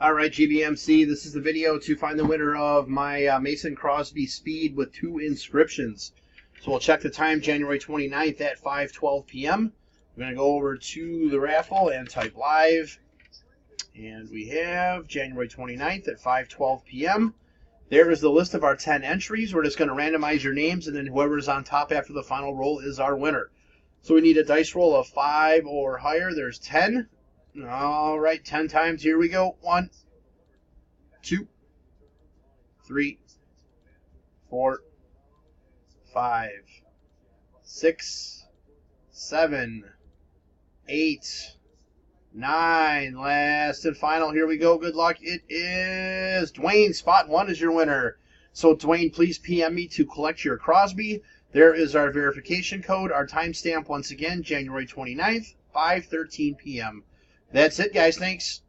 All right, GBMC, this is the video to find the winner of my Mason Crosby Speed with 2 inscriptions. So we'll check the time, January 29th at 5:12 p.m. We're going to go over to the raffle and type live. And we have January 29th at 5:12 p.m. There is the list of our 10 entries. We're just going to randomize your names, and then whoever's on top after the final roll is our winner. So we need a dice roll of 5 or higher. There's 10. All right, 10 times. Here we go. 1, 2, 3, 4, 5, 6, 7, 8, 9. Last and final. Here we go. Good luck. It is Dwayne. Spot 1 is your winner. So, Dwayne, please PM me to collect your Crosby. There is our verification code. Our timestamp, once again, January 29th, 5:13 p.m. That's it, guys. Thanks.